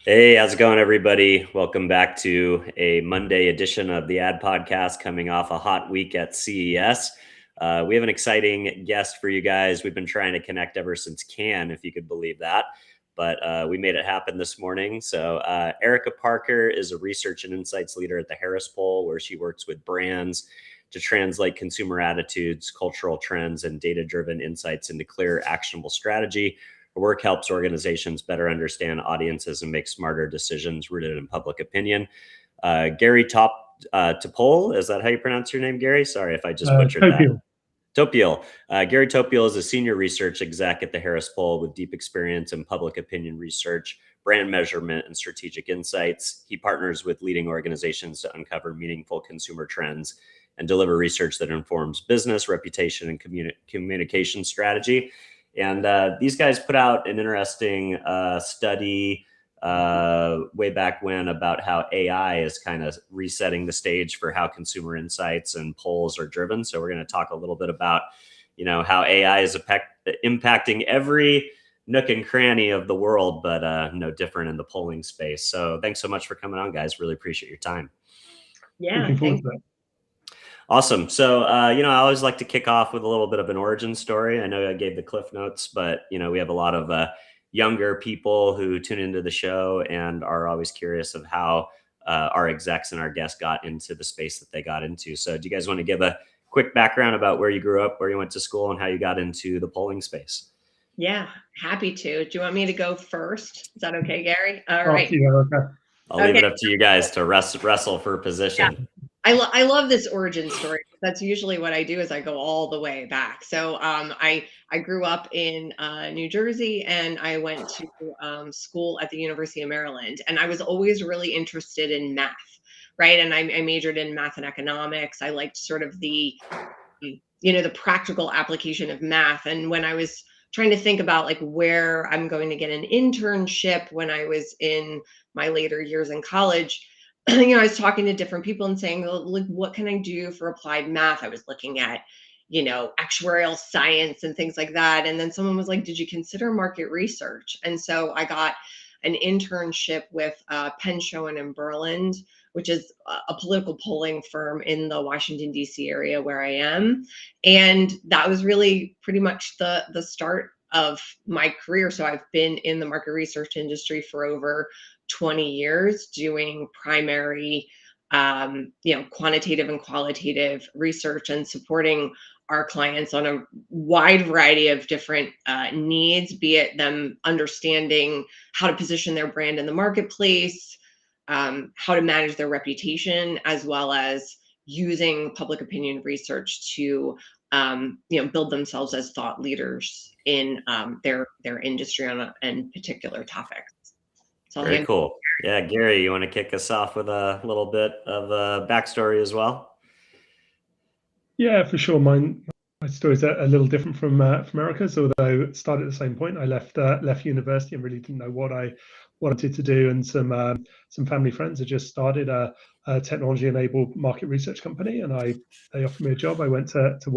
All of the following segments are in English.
Hey, how's it going, everybody? Welcome back to a Monday edition of the Ad Podcast coming off a hot week at CES. We have an exciting guest for you guys. We've been trying to connect ever since Cannes, if you could believe that. But we made it happen this morning. So, Erica Parker is a research and insights leader at the Harris Poll, where she works with brands to translate consumer attitudes, cultural trends, and data driven insights into clear, actionable strategy. Her work helps organizations better understand audiences and make smarter decisions rooted in public opinion. Gary Topol, is that how you pronounce your name, Gary? Sorry if I just butchered that. Topiol. Topiol. Gary Topiol is a senior research exec at the Harris Poll with deep experience in public opinion research, brand measurement, and strategic insights. He partners with leading organizations to uncover meaningful consumer trends and deliver research that informs business, reputation, and communication strategy. And these guys put out an interesting study way back when about how AI is kind of resetting the stage for how consumer insights and polls are driven. So we're going to talk a little bit about, how AI is impacting every nook and cranny of the world, but no different in the polling space. So thanks so much for coming on, guys. Really appreciate your time. Yeah, Looking forward thanks. to that. Awesome. So, I always like to kick off with a little bit of an origin story. I know I gave the cliff notes, but we have a lot of younger people who tune into the show and are always curious of how our execs and our guests got into the space that they got into. So, do you guys want to give a quick background about where you grew up, where you went to school, and how you got into the polling space? Yeah, happy to. Do you want me to go first? Is that okay, Gary? All After right. you, Erica. I'll leave Okay. it up to you guys to wrestle for Yeah. position. I love this origin story. That's usually what I do is I go all the way back. So I grew up in New Jersey and I went to school at the University of Maryland, and I was always really interested in math, right? And I majored in math and economics. I liked sort of the practical application of math. And when I was trying to think about like where I'm going to get an internship when I was in my later years in college, I was talking to different people and saying, "Well, like, what can I do for applied math?" I was looking at, actuarial science and things like that. And then someone was like, "Did you consider market research?" And so I got an internship with Penn, Schoen and Berland, which is a political polling firm in the Washington, D.C. area where I am. And that was really pretty much the start of my career. So I've been in the market research industry for over 20 years doing primary quantitative and qualitative research and supporting our clients on a wide variety of different needs, be it them understanding how to position their brand in the marketplace, how to manage their reputation, as well as using public opinion research to build themselves as thought leaders in their industry and particular topics. So I'll Very hand. cool. Yeah, Gary, you want to kick us off with a little bit of a backstory as well? Yeah, for sure. My story's a little different from Erica's, although it started at the same point. I left university and really didn't know what I wanted to do, and some family friends had just started a technology-enabled market research company, and they offered me a job. I went to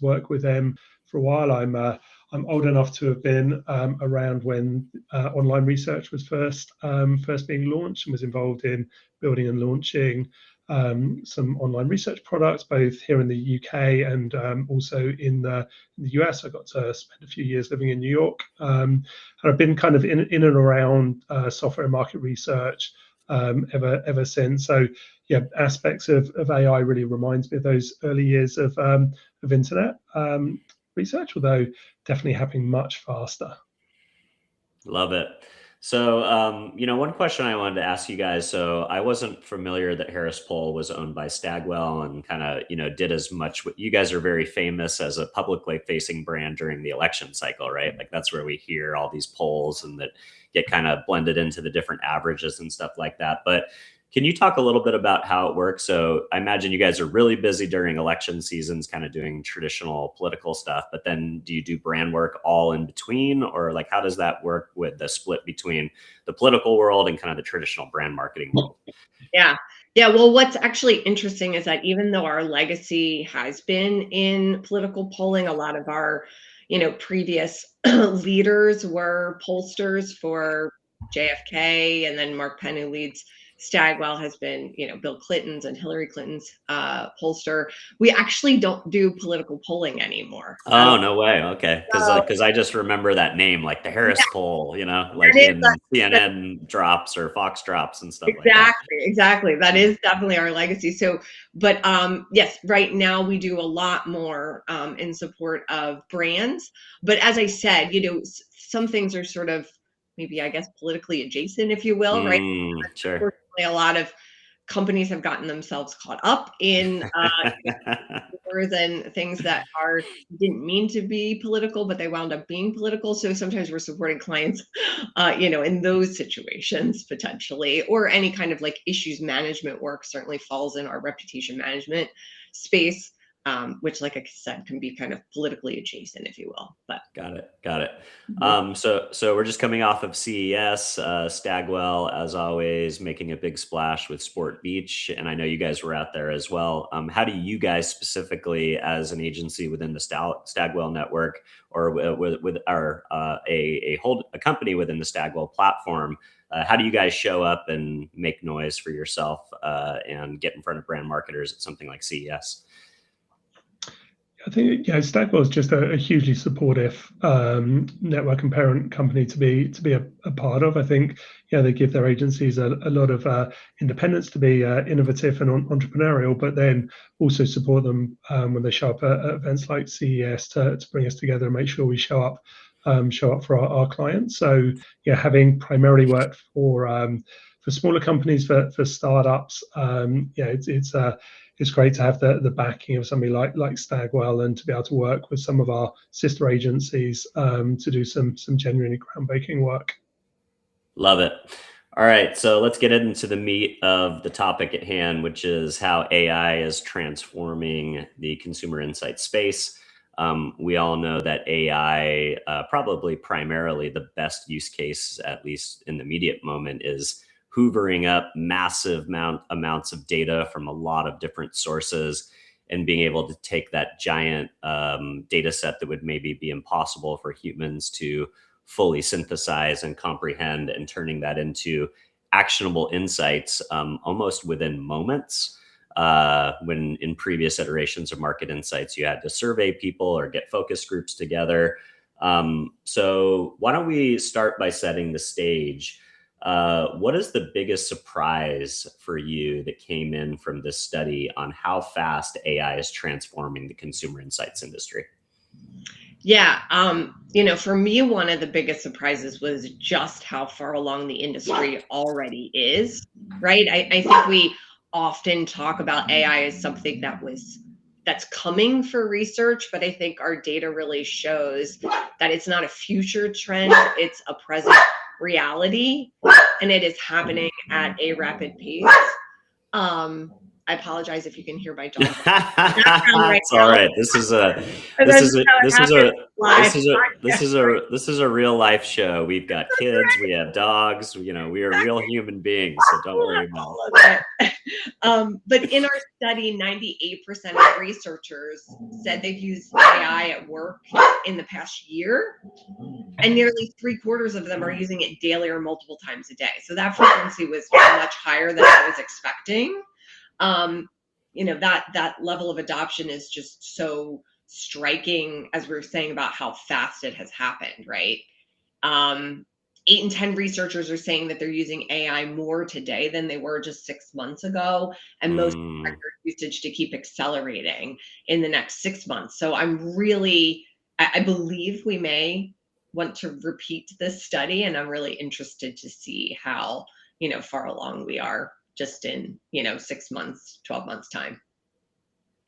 work with them for a while. I'm old enough to have been around when online research was first being launched, and was involved in building and launching some online research products, both here in the UK and also in the US. I got to spend a few years living in New York. And I've been kind of in and around software and market research ever since. So yeah, aspects of AI really reminds me of those early years of internet research, although definitely happening much faster. Love it. So, one question I wanted to ask you guys. So, I wasn't familiar that Harris Poll was owned by Stagwell and kind of, did as much. You guys are very famous as a publicly facing brand during the election cycle, right? Like that's where we hear all these polls and that get kind of blended into the different averages and stuff like that. But can you talk a little bit about how it works? So I imagine you guys are really busy during election seasons, kind of doing traditional political stuff, but then do you do brand work all in between? Or like, how does that work with the split between the political world and kind of the traditional brand marketing world? Yeah. Yeah. Well, what's actually interesting is that even though our legacy has been in political polling, a lot of our, previous leaders were pollsters for JFK, and then Mark Penn, who leads Stagwell, has been, Bill Clinton's and Hillary Clinton's pollster. We actually don't do political polling anymore. Oh, no way. Okay. So, Because I just remember that name, like the Harris yeah, poll, like that is, in CNN drops or Fox drops and stuff like that. exactly. That is definitely our legacy. So, but yes, right now we do a lot more in support of brands. But as I said, some things are sort of maybe, I guess, politically adjacent, if you will, right? Sure. Unfortunately, a lot of companies have gotten themselves caught up in wars and things that didn't mean to be political, but they wound up being political. So sometimes we're supporting clients, in those situations potentially, or any kind of like issues management work certainly falls in our reputation management space, which, like I said, can be kind of politically adjacent, if you will. But Got it. So we're just coming off of CES, Stagwell, as always, making a big splash with Sport Beach, and I know you guys were out there as well. How do you guys specifically, as an agency within the Stagwell network, or with our a company within the Stagwell platform, how do you guys show up and make noise for yourself and get in front of brand marketers at something like CES? I think Stagwell is just a hugely supportive network and parent company to be a part of. I think they give their agencies a lot of independence to be innovative and entrepreneurial, but then also support them when they show up at events like CES to bring us together and make sure we show up for our clients. So having primarily worked for smaller companies, for startups, it's great to have the backing of somebody like Stagwell, and to be able to work with some of our sister agencies to do some genuinely groundbreaking work. Love it. All right, so let's get into the meat of the topic at hand, which is how AI is transforming the consumer insight space. We all know that AI, probably primarily the best use case, at least in the immediate moment, is hoovering up massive amounts of data from a lot of different sources and being able to take that giant data set that would maybe be impossible for humans to fully synthesize and comprehend, and turning that into actionable insights almost within moments. When in previous iterations of market insights, you had to survey people or get focus groups together. So why don't we start by setting the stage? What is the biggest surprise for you that came in from this study on how fast AI is transforming the consumer insights industry? Yeah, for me, one of the biggest surprises was just how far along the industry already is, right? I think we often talk about AI as something that's coming for research, but I think our data really shows that it's not a future trend, it's a present reality, and it is happening at a rapid pace. I apologize if you can hear my dog. It's all right. This is a real life show. We've got kids, we have dogs, we are real human beings, so don't worry about it. But in our study, 98% of researchers said they've used AI at work in the past year, and nearly 3/4 of them are using it daily or multiple times a day. So that frequency was much higher than I was expecting. That level of adoption is just so striking, as we were saying about how fast it has happened, right? 8 in 10 researchers are saying that they're using AI more today than they were just 6 months ago, and most expect their usage to keep accelerating in the next 6 months. So I believe we may want to repeat this study, and I'm really interested to see how far along we are just in 6 months, 12 months time.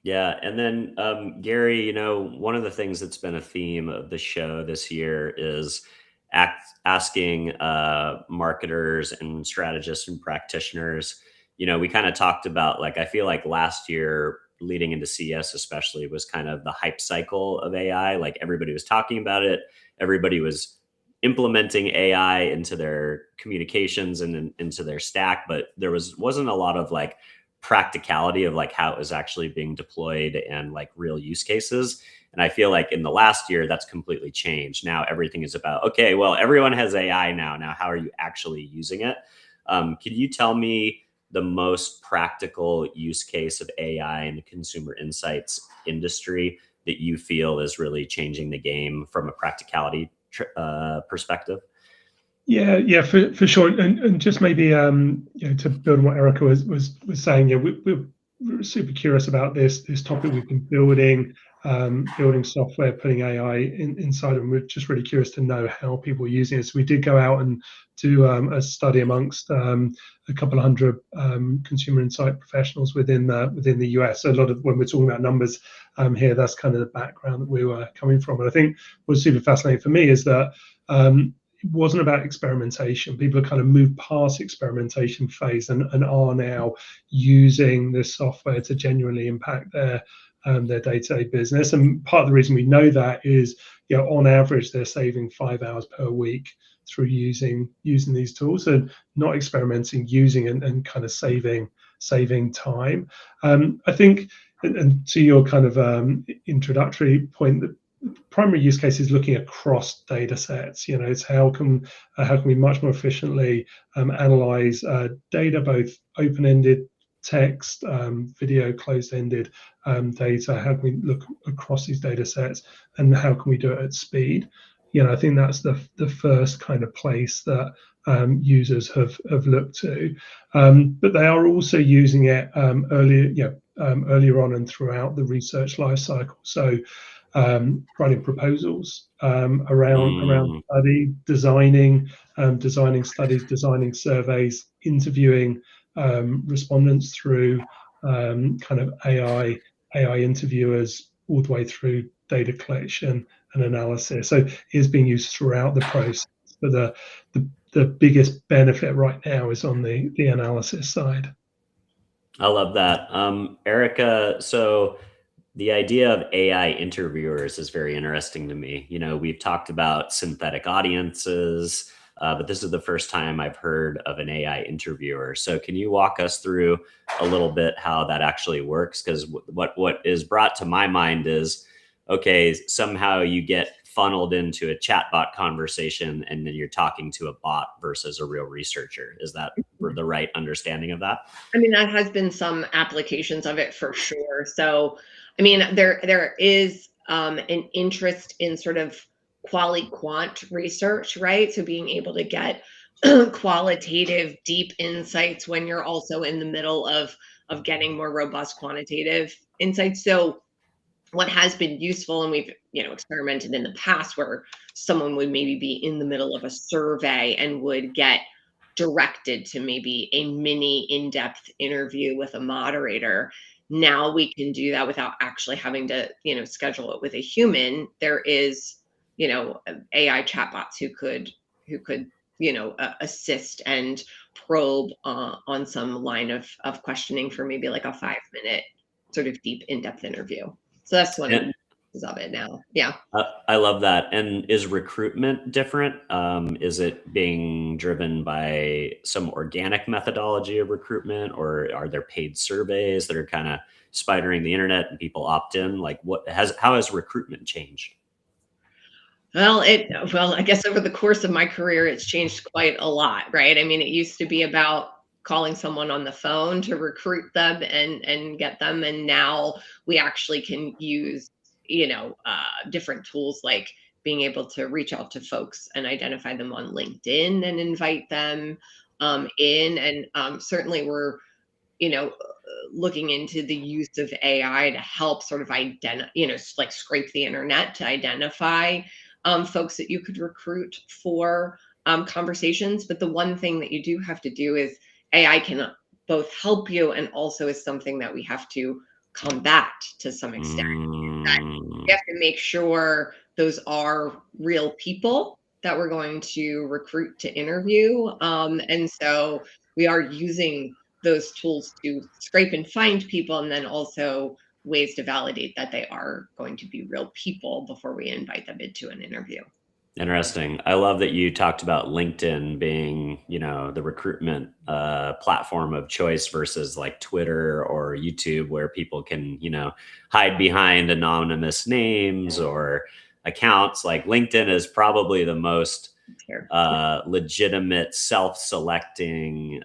Yeah. And then Gary, one of the things that's been a theme of the show this year is asking marketers and strategists and practitioners. We kind of talked about, like, I feel like last year leading into CS especially was kind of the hype cycle of AI. Like, everybody was talking about it. Everybody was implementing AI into their communications and into their stack, but there wasn't a lot of like practicality of like how it was actually being deployed and like real use cases. And I feel like in the last year, that's completely changed. Now everything is about, okay, well, everyone has AI now. Now, how are you actually using it? Can you tell me the most practical use case of AI in the consumer insights industry that you feel is really changing the game from a practicality perspective? Yeah, for sure. And just maybe to build on what Erica was saying, we're super curious about this topic. We've been building software, putting AI inside, and we're just really curious to know how people are using it. So we did go out and do a study amongst a couple of hundred consumer insight professionals within the US. So a lot of, when we're talking about numbers here, that's kind of the background that we were coming from. And I think what's super fascinating for me is that it wasn't about experimentation. People have kind of moved past experimentation phase and are now using this software to genuinely impact their day-to-day business. And part of the reason we know that is, on average, they're saving 5 hours per week through using these tools, and not experimenting, using and kind of saving time. I think, and to your kind of introductory point, that primary use case is looking across data sets. It's how can we much more efficiently analyze data, both open-ended text, video, closed-ended data. How can we look across these data sets, and how can we do it at speed? I think that's the first kind of place that users have looked to, but they are also using it earlier on and throughout the research life cycle. So writing proposals around study, designing studies, designing surveys, interviewing respondents through kind of AI interviewers, all the way through data collection and analysis. So it is being used throughout the process, but the biggest benefit right now is on the analysis side. I love that. Erica, so the idea of AI interviewers is very interesting to me. We've talked about synthetic audiences, but this is the first time I've heard of an AI interviewer. So can you walk us through a little bit how that actually works? Because what is brought to my mind is, okay, somehow you get funneled into a chatbot conversation and then you're talking to a bot versus a real researcher. Is that the right understanding of that? I mean, that has been some applications of it for sure. So, I mean, there is an interest in sort of quant research, right? So being able to get qualitative, deep insights when you're also in the middle of getting more robust quantitative insights. So what has been useful, and we've experimented in the past, where someone would maybe be in the middle of a survey and would get directed to maybe a mini in-depth interview with a moderator. Now we can do that without actually having to schedule it with a human. There is AI chatbots who could assist and probe on some line of questioning for maybe like a 5-minute sort of deep in-depth interview. So that's one of it now. Yeah. I love that. And is recruitment different? Is it being driven by some organic methodology of recruitment, or are there paid surveys that are kind of spidering the internet and people opt in? Like, how has recruitment changed? Well, I guess over the course of my career, it's changed quite a lot, right? I mean, it used to be about calling someone on the phone to recruit them and get them, and now we actually can use, different tools, like being able to reach out to folks and identify them on LinkedIn and invite them in. And certainly we're, looking into the use of AI to help sort of identify, like scrape the internet to identify folks that you could recruit for conversations. But the one thing that you do have to do is AI can both help you and also is something that we have to combat to some extent. That we Mm. have to make sure those are real people that we're going to recruit to interview. And so we are using those tools to scrape and find people, and then also ways to validate that they are going to be real people before we invite them into an interview. Interesting. I love that you talked about LinkedIn being, the recruitment platform of choice versus like Twitter or YouTube, where people can, hide behind anonymous names or accounts. Like LinkedIn is probably the most Here. legitimate, self-selecting,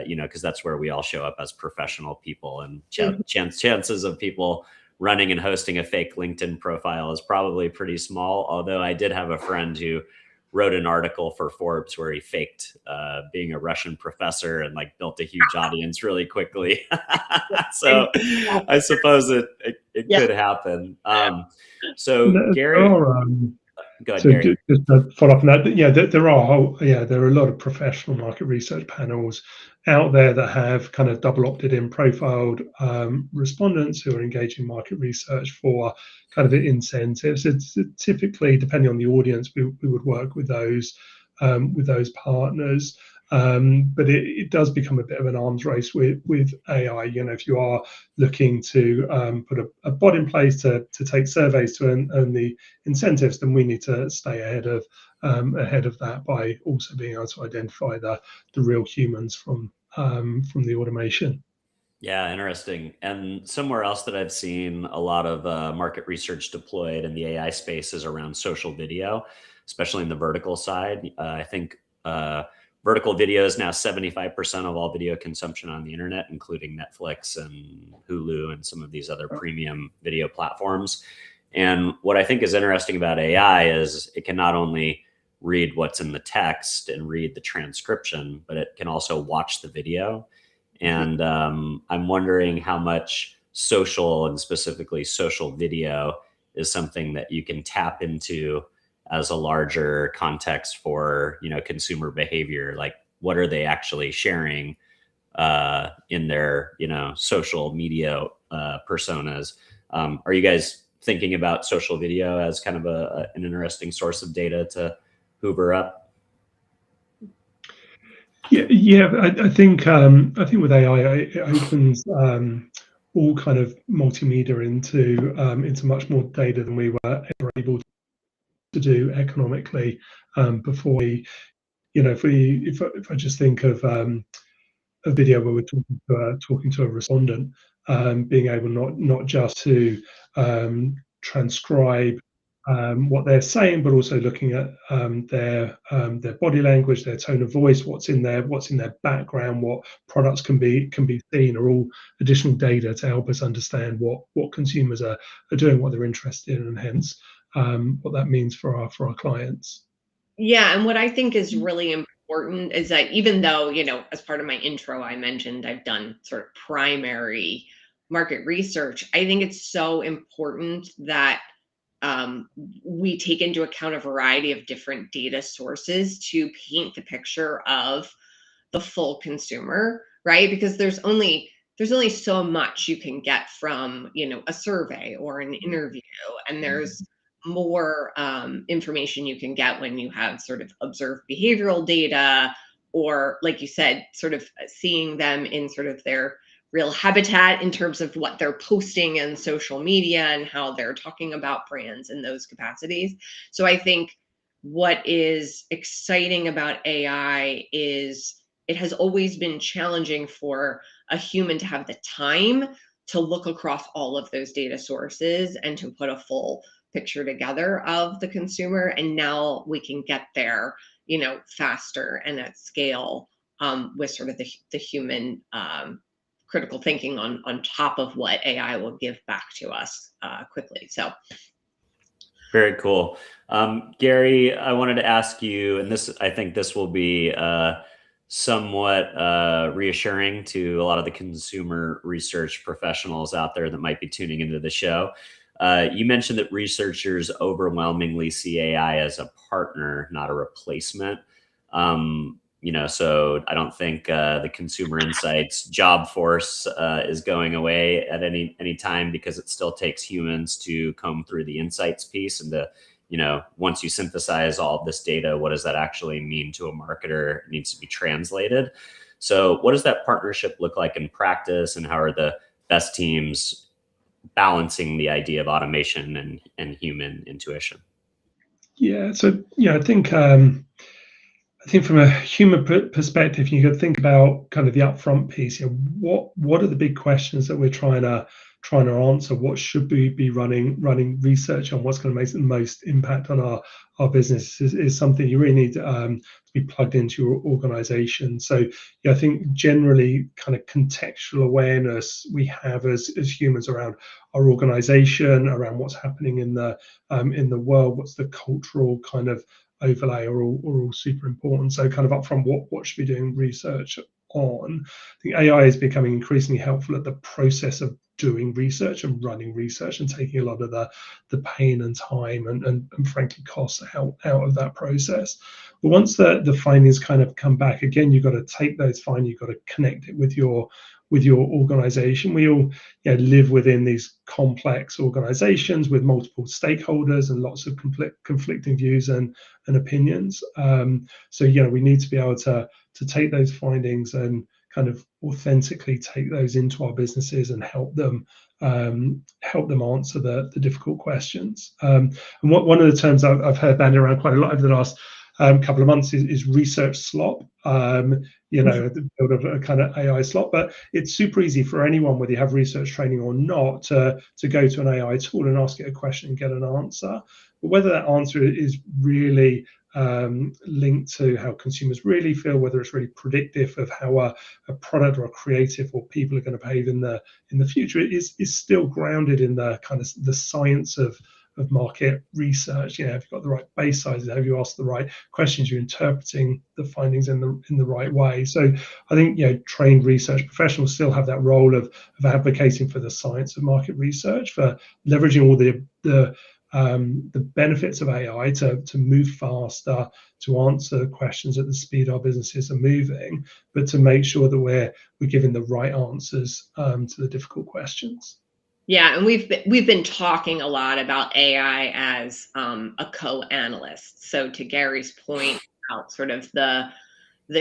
because that's where we all show up as professional people, and chances of people running and hosting a fake LinkedIn profile is probably pretty small. Although I did have a friend who wrote an article for Forbes where he faked being a Russian professor and like built a huge audience really quickly. So I suppose it Yeah. could happen. So There Gary, are, go ahead, so Gary. just to follow up on that, yeah, there are there are a lot of professional market research panels out there that have kind of double opted in profiled respondents who are engaging market research for kind of incentives. It's typically, depending on the audience, we would work with those partners. But it does become a bit of an arms race with AI. If you are looking to put a bot in place to take surveys to earn the incentives, then we need to stay ahead of that by also being able to identify the real humans from the automation. Yeah, interesting. And somewhere else that I've seen a lot of market research deployed in the AI space is around social video, especially in the vertical side. I think vertical video is now 75% of all video consumption on the internet, including Netflix and Hulu and some of these other premium video platforms. And what I think is interesting about AI is it can not only read what's in the text and read the transcription, but it can also watch the video. And I'm wondering how much social, and specifically social video, is something that you can tap into as a larger context for, consumer behavior. Like, what are they actually sharing in their, social media personas? Are you guys thinking about social video as kind of an interesting source of data to hoover up? Yeah. I think with AI, it opens all kind of multimedia into much more data than we were ever able to do economically before. If I just think of a video where we're talking to a respondent, being able not just to transcribe what they're saying, but also looking at their body language, their tone of voice, what's in their background, what products can be seen, are all additional data to help us understand what consumers are doing, what they're interested in, and hence what that means for our clients. Yeah, and what I think is really important is that even though, as part of my intro, I mentioned I've done sort of primary market research, I think it's so important that we take into account a variety of different data sources to paint the picture of the full consumer, right? Because there's only so much you can get from a survey or an interview, and there's more information you can get when you have sort of observed behavioral data, or like you said, sort of seeing them in sort of their real habitat in terms of what they're posting in social media and how they're talking about brands in those capacities. So I think what is exciting about AI is it has always been challenging for a human to have the time to look across all of those data sources and to put a full picture together of the consumer. And now we can get there, faster and at scale, with sort of the human critical thinking on top of what AI will give back to us quickly. So Very cool. Gary, I wanted to ask you, and I think this will be somewhat reassuring to a lot of the consumer research professionals out there that might be tuning into the show. You mentioned that researchers overwhelmingly see AI as a partner, not a replacement. So I don't think the consumer insights job force is going away at any time, because it still takes humans to comb through the insights piece and to, once you synthesize all of this data, what does that actually mean to a marketer? It needs to be translated. So what does that partnership look like in practice, and how are the best teams balancing the idea of automation and human intuition? Yeah. So yeah, I think from a human perspective, you could think about kind of the upfront piece. You know, what are the big questions that we're trying to answer? What should we be running research on? What's going to make the most impact on our business is something you really need to be plugged into your organization. So yeah, I think generally kind of contextual awareness we have as humans around our organization, around what's happening in the world, what's the cultural kind of overlay are all super important. So kind of upfront, what should we be doing research on? I think AI is becoming increasingly helpful at the process of doing research and running research and taking a lot of the pain and time and frankly costs out of that process. But once the findings kind of come back, again, you've got to take those findings, you've got to connect it with your organization. We all live within these complex organizations with multiple stakeholders and lots of conflicting views and opinions. So we need to be able to take those findings and kind of authentically take those into our businesses and help them answer the difficult questions. And one of the terms I've heard bandied around quite a lot over the last couple of months is research slop. The build of a kind of AI slop, but it's super easy for anyone, whether you have research training or not, to go to an AI tool and ask it a question and get an answer. But whether that answer is really linked to how consumers really feel, whether it's really predictive of how a product or a creative or people are going to behave in the future, it is still grounded in the kind of the science of market research. Have you got the right base sizes? Have you asked the right questions? You're interpreting the findings in the right way. So I think trained research professionals still have that role of advocating for the science of market research, for leveraging all the benefits of AI to move faster, to answer questions at the speed our businesses are moving, but to make sure that we're giving the right answers to the difficult questions. Yeah, and we've been talking a lot about AI as a co-analyst. So to Gary's point about sort of the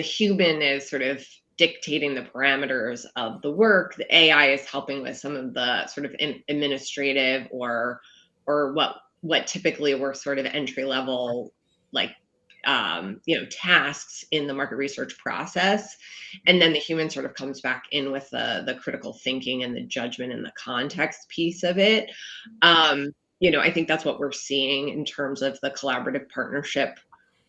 human is sort of dictating the parameters of the work. The AI is helping with some of the sort of administrative or what typically were sort of entry level, like tasks in the market research process, and then the human sort of comes back in with the critical thinking and the judgment and the context piece of it. I think that's what we're seeing in terms of the collaborative partnership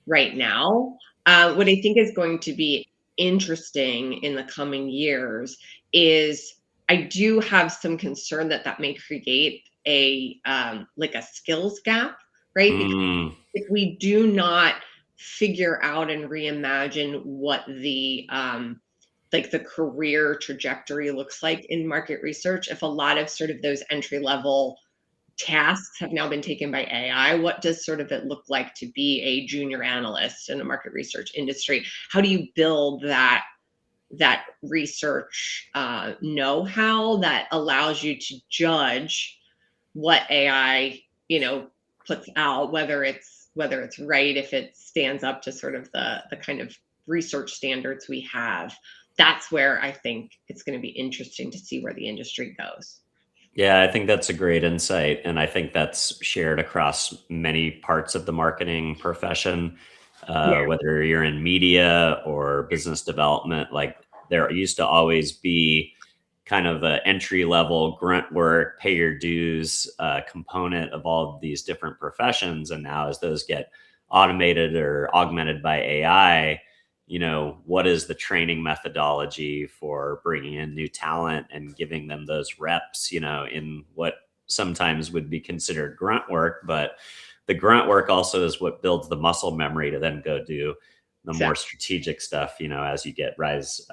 right now. What I think is going to be interesting in the coming years is I do have some concern that may create a like a skills gap, right? Because if we do not figure out and reimagine what the like the career trajectory looks like in market research, if a lot of sort of those entry level tasks have now been taken by AI, what does sort of it look like to be a junior analyst in the market research industry? How do you build that research know-how that allows you to judge what AI puts out, whether it's right, if it stands up to sort of the kind of research standards we have? That's where I think it's going to be interesting to see where the industry goes. Yeah, I think that's a great insight. And I think that's shared across many parts of the marketing profession, Yeah. whether you're in media or business development. Like there used to always be kind of an entry level grunt work, pay your dues component of all of these different professions. And now as those get automated or augmented by AI, what is the training methodology for bringing in new talent and giving them those reps, in what sometimes would be considered grunt work. But the grunt work also is what builds the muscle memory to then go do the more strategic stuff, as you get rise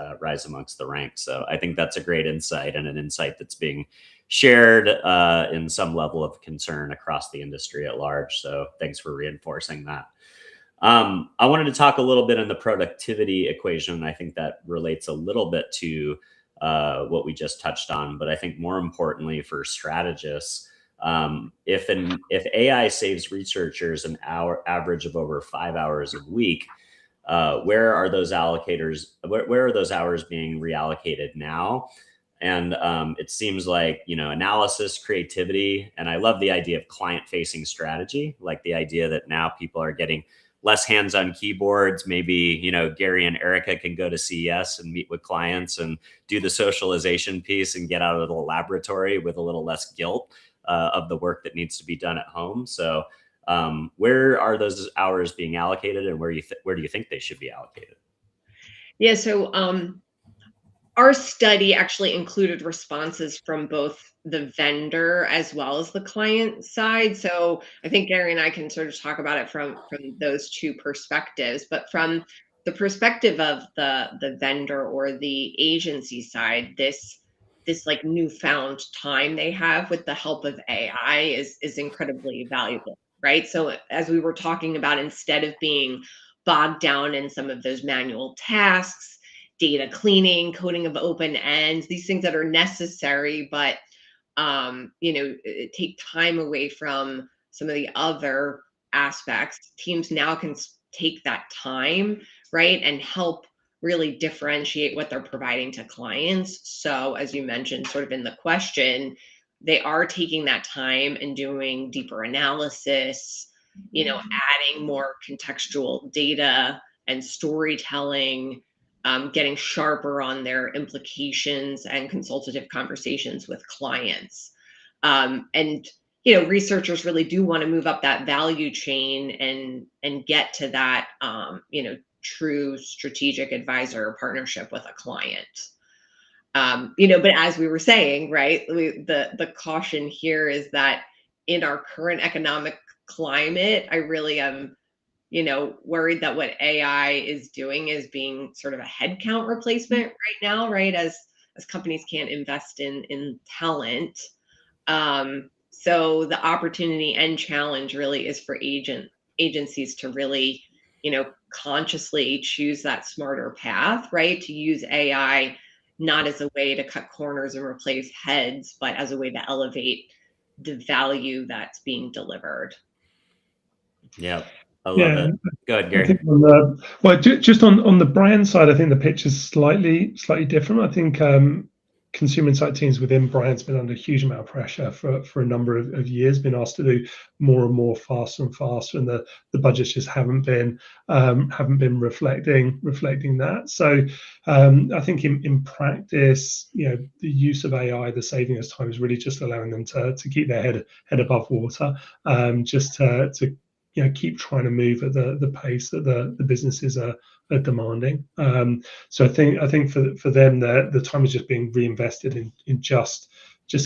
amongst the ranks. So I think that's a great insight, and an insight that's being shared in some level of concern across the industry at large. So thanks for reinforcing that. I wanted to talk a little bit on the productivity equation. I think that relates a little bit to what we just touched on, but I think more importantly for strategists, if AI saves researchers an average of over 5 hours a week, where are those allocators? Where are those hours being reallocated now? And it seems like, analysis, creativity, and I love the idea of client-facing strategy, like the idea that now people are getting less hands on keyboards. Maybe, Gary and Erica can go to CES and meet with clients and do the socialization piece and get out of the laboratory with a little less guilt of the work that needs to be done at home. So where are those hours being allocated, and where do you think they should be allocated? Yeah, so our study actually included responses from both the vendor as well as the client side. So I think Gary and I can sort of talk about it from those two perspectives. But from the perspective of the vendor or the agency side, this like newfound time they have with the help of AI is incredibly valuable, right? So as we were talking about, instead of being bogged down in some of those manual tasks, data cleaning, coding of open ends, these things that are necessary, but take time away from some of the other aspects. Teams now can take that time, right, and help really differentiate what they're providing to clients. So, as you mentioned, sort of in the question, they are taking that time and doing deeper analysis, adding more contextual data and storytelling, getting sharper on their implications and consultative conversations with clients. And researchers really do want to move up that value chain and get to that true strategic advisor partnership with a client. But as we were saying, right, the caution here is that in our current economic climate, I really am worried that what AI is doing is being sort of a headcount replacement right now, right? As companies can't invest in talent. So the opportunity and challenge really is for agencies to really, consciously choose that smarter path, right? To use AI not as a way to cut corners and replace heads, but as a way to elevate the value that's being delivered. Yeah, I love it. Go ahead, Gary. I think just on the brand side, I think the picture's slightly different. I think consumer insight teams within brands been under a huge amount of pressure for a number of years, been asked to do more and more, faster and faster, and the budgets just haven't been reflecting that. So I think in practice, the use of AI, the saving us time, is really just allowing them to keep their head above water, just to keep trying to move at the pace that the businesses are demanding. So I think for them, the time is just being reinvested in just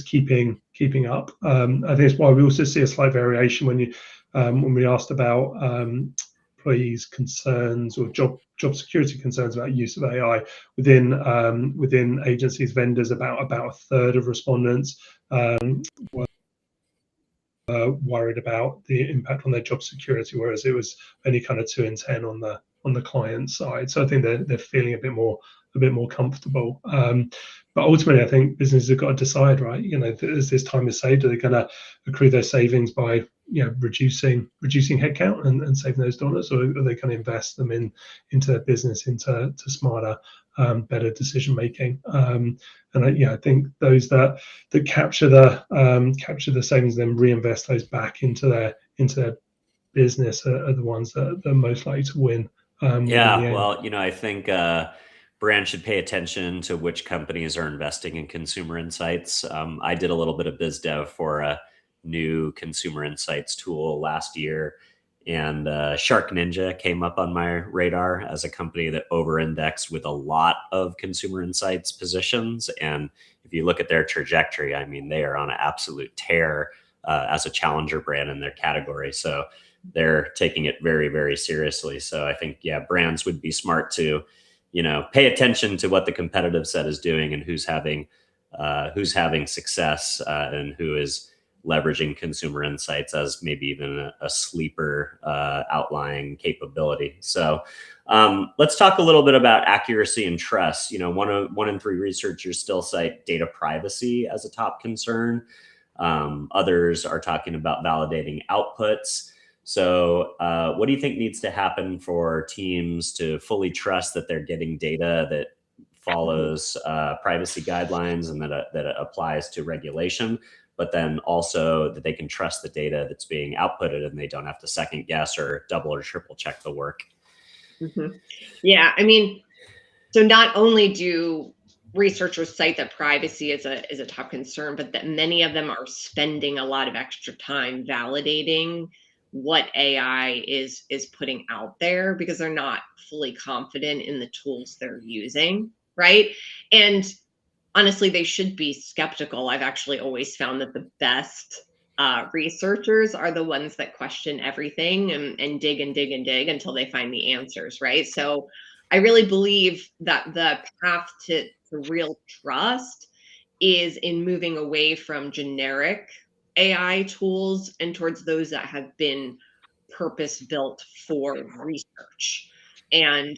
keeping up. I think it's why we also see a slight variation when we asked about employees' concerns or job security concerns about use of AI within agencies, vendors. About a third of respondents were worried about the impact on their job security, whereas it was only kind of 2 in 10 on the client side. So I think they're feeling a bit more comfortable. But ultimately, I think businesses have got to decide, right? As this time is saved, are they going to accrue their savings by reducing headcount and saving those dollars, or are they going to invest them into their business, into smarter, better decision making? And I think those that capture the savings, then reinvest those back into their business are the ones that are most likely to win. Yeah, well, I think brands should pay attention to which companies are investing in consumer insights. I did a little bit of biz dev for a new consumer insights tool last year, and Shark Ninja came up on my radar as a company that over-indexed with a lot of consumer insights positions. And if you look at their trajectory, I mean, they are on an absolute tear as a challenger brand in their category. So they're taking it very, very seriously. So I think, brands would be smart to, pay attention to what the competitive set is doing and who's having success and who is leveraging consumer insights as maybe even a sleeper outlying capability. So let's talk a little bit about accuracy and trust. One in three researchers still cite data privacy as a top concern. Others are talking about validating outputs. So what do you think needs to happen for teams to fully trust that they're getting data that follows privacy guidelines and that it applies to regulation, but then also that they can trust the data that's being outputted and they don't have to second guess or double or triple check the work. Yeah, I mean, so not only do researchers cite that privacy is a top concern, but that many of them are spending a lot of extra time validating what AI is putting out there because they're not fully confident in the tools they're using, right? And honestly, they should be skeptical. I've actually always found that the best researchers are the ones that question everything and dig and dig and dig until they find the answers, right? So I really believe that the path to real trust is in moving away from generic AI tools and towards those that have been purpose built for research. And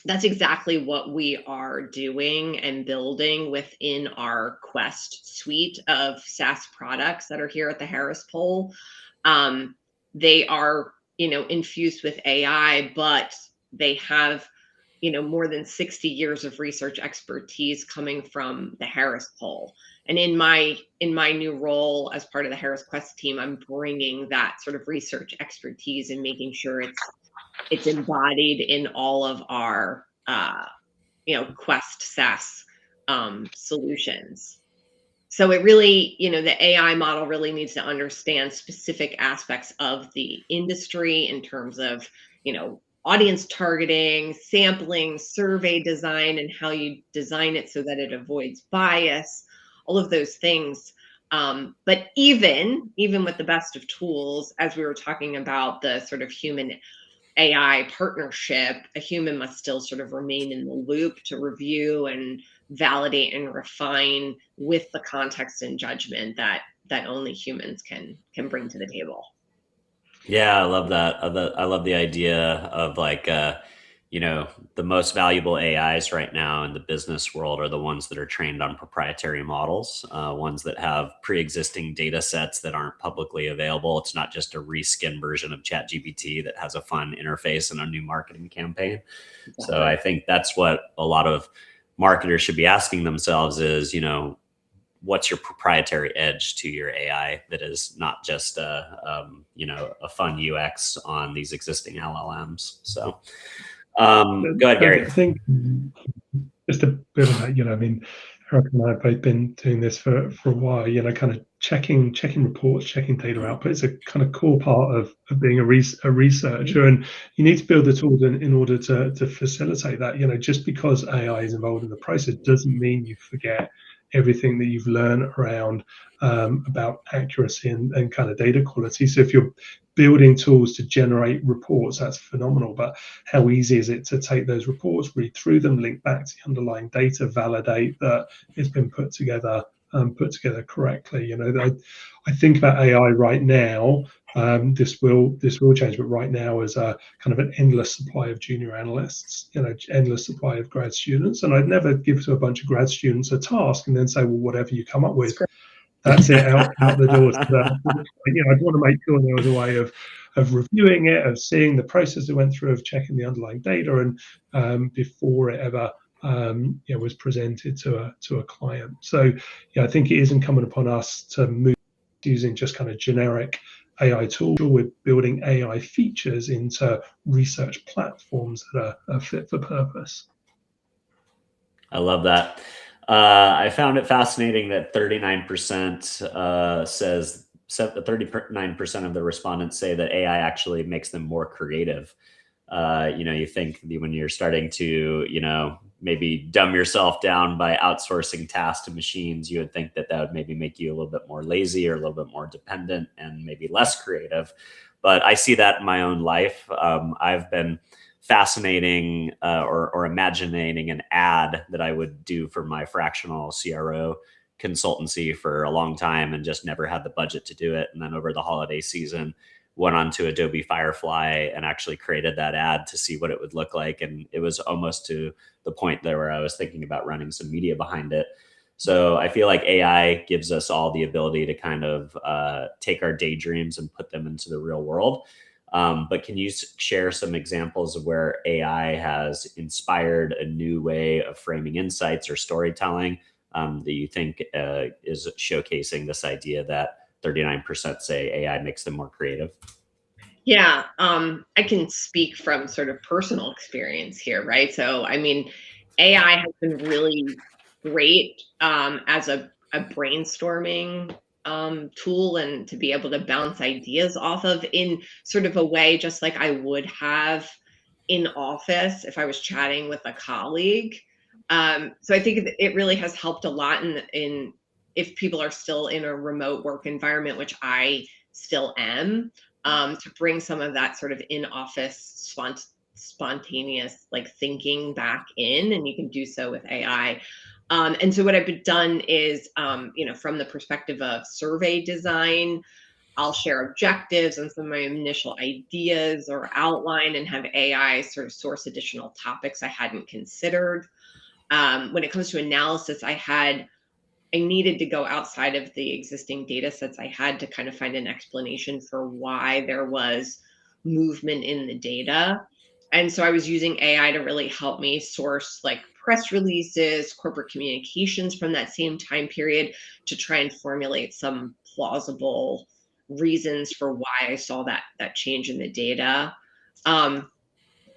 that's exactly what we are doing and building within our Quest suite of SaaS products that are here at the Harris Poll. They are, infused with AI, but they have, more than 60 years of research expertise coming from the Harris Poll. And in my new role as part of the Harris Quest team, I'm bringing that sort of research expertise and making sure it's embodied in all of our Quest SaaS solutions. So it really, the AI model really needs to understand specific aspects of the industry in terms of, audience targeting, sampling, survey design, and how you design it so that it avoids bias, all of those things. But even with the best of tools, as we were talking about the sort of human AI partnership, a human must still sort of remain in the loop to review and validate and refine with the context and judgment that only humans can bring to the table. Yeah, I love that. I love the idea of like, the most valuable AIs right now in the business world are the ones that are trained on proprietary models, ones that have pre-existing data sets that aren't publicly available. It's not just a reskin version of ChatGPT that has a fun interface and a new marketing campaign. Exactly. So I think that's what a lot of marketers should be asking themselves is, what's your proprietary edge to your AI that is not just a fun UX on these existing LLMs. So go ahead, Gary. I think just a bit of that, Eric and I have both been doing this for a while, kind of checking reports, checking data output is a kind of core part of being a researcher. And you need to build the tools in order to facilitate that. Just because AI is involved in the process doesn't mean you forget everything that you've learned around about accuracy and kind of data quality. So if you're building tools to generate reports, that's phenomenal. But how easy is it to take those reports, read through them, link back to the underlying data, validate that it's been put together correctly? I think about AI right now. This will change, but right now is a kind of an endless supply of junior analysts, endless supply of grad students. And I'd never give to a bunch of grad students a task and then say, well, whatever you come up with, that's it, out the doors. I'd want to make sure there was a way of reviewing it, of seeing the process it went through, of checking the underlying data, and before it ever was presented to a client. So I think it is incumbent upon us to move using just kind of generic AI tools. We're building AI features into research platforms that are fit for purpose. I love that. I found it fascinating that 39% says 39% of the respondents say that AI actually makes them more creative. You think when you're starting to, maybe dumb yourself down by outsourcing tasks to machines, you would think that would maybe make you a little bit more lazy or a little bit more dependent and maybe less creative. But I see that in my own life. I've been fascinating or imagining an ad that I would do for my fractional CRO consultancy for a long time and just never had the budget to do it. And then over the holiday season, went on to Adobe Firefly and actually created that ad to see what it would look like. And it was almost to the point there where I was thinking about running some media behind it. So I feel like AI gives us all the ability to kind of take our daydreams and put them into the real world. But can you share some examples of where AI has inspired a new way of framing insights or storytelling that you think is showcasing this idea that 39% say AI makes them more creative? Yeah, I can speak from sort of personal experience here, right? So, I mean, AI has been really great as a brainstorming tool and to be able to bounce ideas off of in sort of a way just like I would have in office if I was chatting with a colleague. So I think it really has helped a lot in if people are still in a remote work environment, which I still am, to bring some of that sort of in-office spontaneous like thinking back in, and you can do so with AI. And so what I've done is, from the perspective of survey design, I'll share objectives and some of my initial ideas or outline and have AI sort of source additional topics I hadn't considered. When it comes to analysis, I needed to go outside of the existing data sets I had to kind of find an explanation for why there was movement in the data. And so I was using AI to really help me source like press releases, corporate communications from that same time period to try and formulate some plausible reasons for why I saw that change in the data. Um,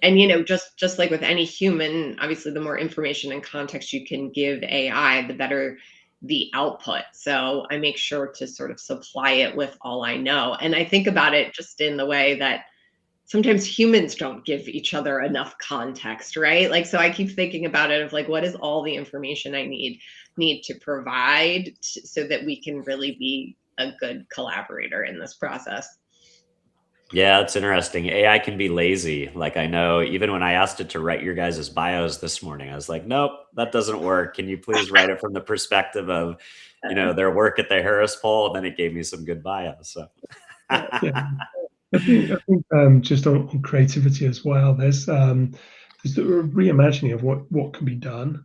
and just like with any human, obviously the more information and context you can give AI, the better the output. So I make sure to sort of supply it with all I know. And I think about it just in the way that sometimes humans don't give each other enough context, right? Like, so I keep thinking about it of like, what is all the information I need to provide so that we can really be a good collaborator in this process. Yeah, it's interesting. AI can be lazy. Like I know even when I asked it to write your guys' bios this morning, I was like, nope, that doesn't work. Can you please write it from the perspective of, their work at the Harris Poll? And then it gave me some good bios. So Yeah. I think just on creativity as well, there's the reimagining of what can be done.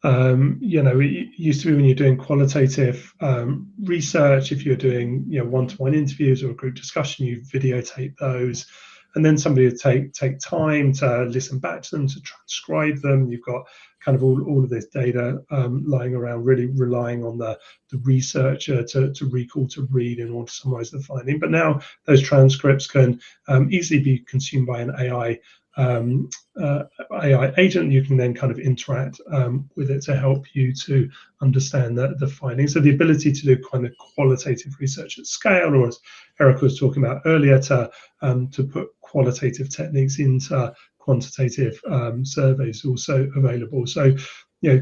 It used to be when you're doing qualitative research, if you're doing one-to-one interviews or a group discussion, you videotape those, and then somebody would take time to listen back to them, to transcribe them. You've got kind of all of this data lying around, really relying on the researcher to recall, to read in order to summarize the finding. But now those transcripts can easily be consumed by an um, AI agent. You can then kind of interact with it to help you to understand the findings. So the ability to do kind of qualitative research at scale, or as Erica was talking about earlier, to put qualitative techniques into quantitative surveys also available. So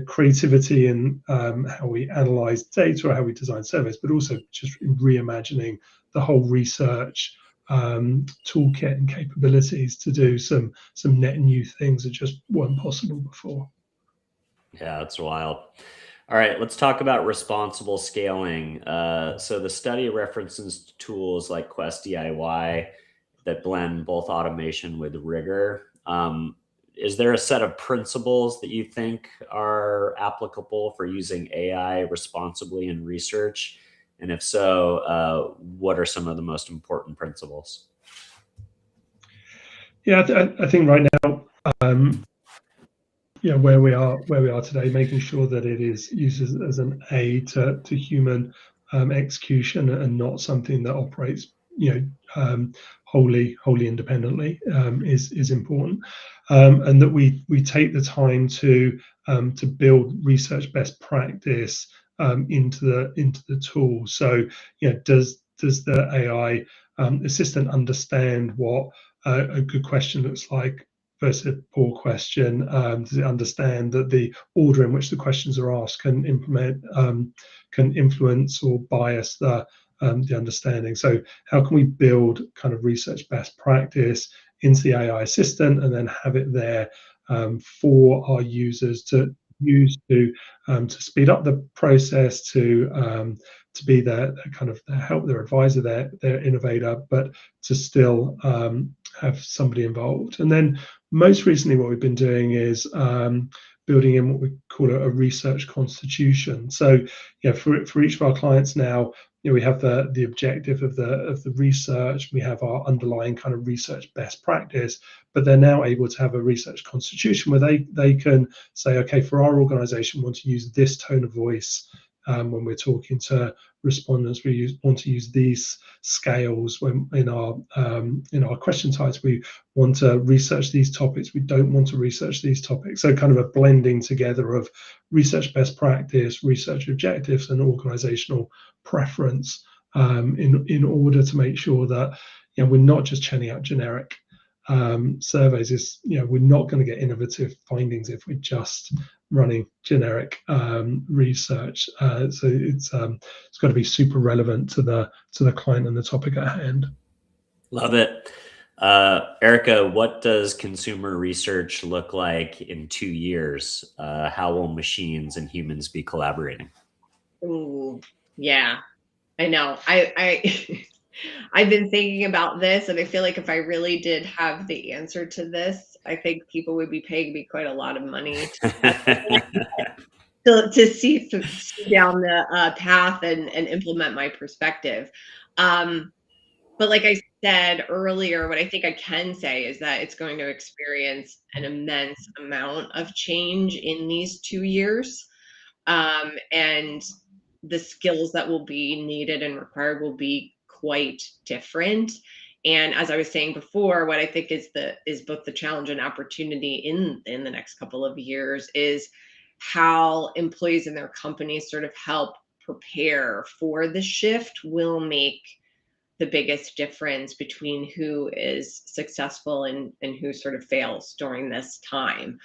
creativity in how we analyze data or how we design surveys, but also just reimagining the whole research toolkit and capabilities to do some net new things that just weren't possible before. yeah, that's wild. All right, let's talk about responsible scaling. So the study references tools like Quest DIY that blend both automation with rigor. Is there a set of principles that you think are applicable for using AI responsibly in research? And if so, what are some of the most important principles? Yeah, I think right now, where we are today, making sure that it is used as an aid to human execution and not something that operates, wholly independently, is important, and that we take the time to build research best practice into the tool. So, does the AI assistant understand what a good question looks like versus a poor question? Does it understand that the order in which the questions are asked can influence or bias the understanding? So how can we build kind of research best practice into the AI assistant and then have it there for our users to use to speed up the process, to be their kind of their help, their advisor, their innovator, but to still have somebody involved. And then most recently, what we've been doing is building in what we call a research constitution. So, for each of our clients now, we have the objective of the research. We have our underlying kind of research best practice, but they're now able to have a research constitution where they can say, okay, for our organization, we want to use this tone of voice when we're talking to respondents. We want to use these scales when in our question types. We want to research these topics. We don't want to research these topics. So kind of a blending together of research best practice, research objectives, and organizational preference in order to make sure that we're not just churning out generic surveys. We're not going to get innovative findings if we're just running generic research. So it's got to be super relevant to the client and the topic at hand. Love it. Erica, what does consumer research look like in 2 years? How will machines and humans be collaborating? Ooh, yeah, I know. I've been thinking about this, and I feel like if I really did have the answer to this, I think people would be paying me quite a lot of money to see down the path and implement my perspective. But like I said earlier, what I think I can say is that it's going to experience an immense amount of change in these 2 years. And the skills that will be needed and required will be quite different. And as I was saying before, what I think is both the challenge and opportunity in the next couple of years is how employees in their companies sort of help prepare for the shift will make the biggest difference between who is successful and who sort of fails during this time.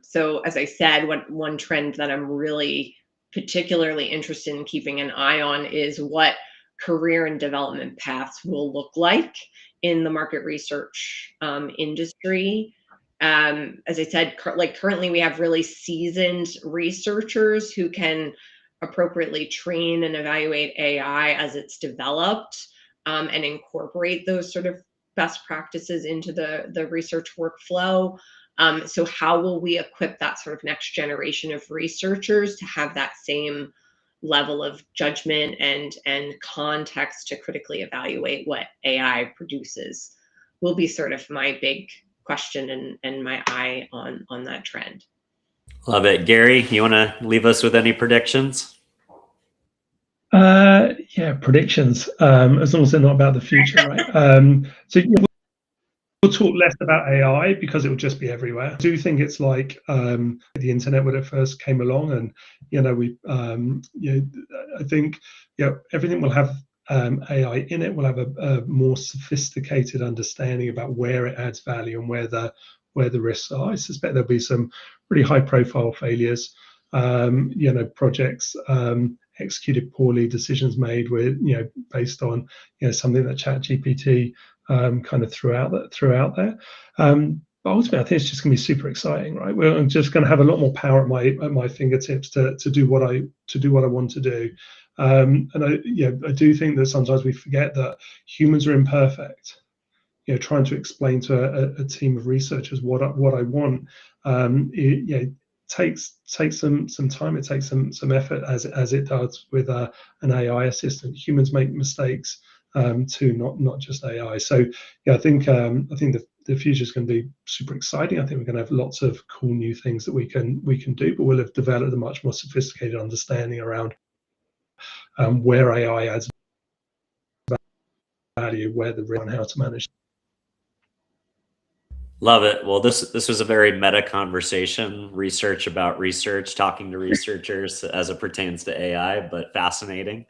So as I said, one trend that I'm really particularly interested in keeping an eye on is what career and development paths will look like in the market research industry. As I said, currently we have really seasoned researchers who can appropriately train and evaluate AI as it's developed, and incorporate those sort of best practices into the research workflow. So how will we equip that sort of next generation of researchers to have that same level of judgment and context to critically evaluate what AI produces will be sort of my big question and my eye on that trend. Love it. Gary, you want to leave us with any predictions? Yeah, predictions. As long as they're not about the future, right? So we'll talk less about AI because it will just be everywhere. I do think it's like the internet when it first came along, and I think everything will have AI in it. We'll have a more sophisticated understanding about where it adds value and where the risks are. I suspect there'll be some really high-profile failures. Projects executed poorly, decisions made with based on something that ChatGPT kind of threw out there. But ultimately, I think it's just going to be super exciting, right? We're just going to have a lot more power at my fingertips to do what I want to do. And I do think that sometimes we forget that humans are imperfect. Trying to explain to a team of researchers what I want, it takes some time. It takes some effort, as it does with an AI assistant. Humans make mistakes too, not just AI. So I think the future is going to be super exciting. I think we're going to have lots of cool new things that we can do, but we'll have developed a much more sophisticated understanding around where AI adds value, where the risk, and how to manage. Love it. Well, this was a very meta conversation, research about research, talking to researchers as it pertains to AI, but fascinating.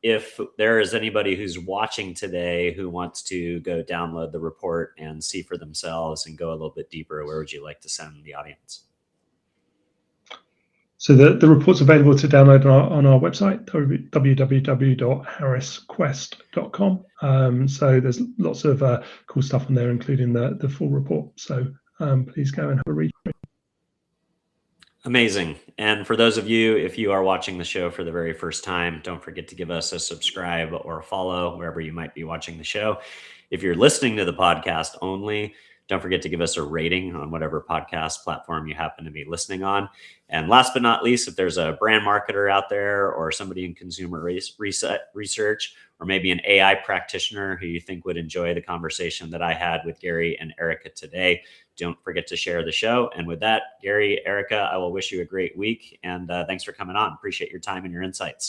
If there is anybody who's watching today who wants to go download the report and see for themselves and go a little bit deeper, where would you like to send the audience? So the report's available to download on our website, www.harrisquest.com. So there's lots of cool stuff on there, including the full report. So please go and have a read. Amazing. And for those of you, if you are watching the show for the very first time, don't forget to give us a subscribe or a follow wherever you might be watching the show. If you're listening to the podcast only, Don't forget to give us a rating on whatever podcast platform you happen to be listening on. And last but not least, if there's a brand marketer out there or somebody in consumer research, or maybe an AI practitioner who you think would enjoy the conversation that I had with Gary and Erica today, don't forget to share the show. And with that, Gary, Erica, I will wish you a great week. And thanks for coming on. Appreciate your time and your insights.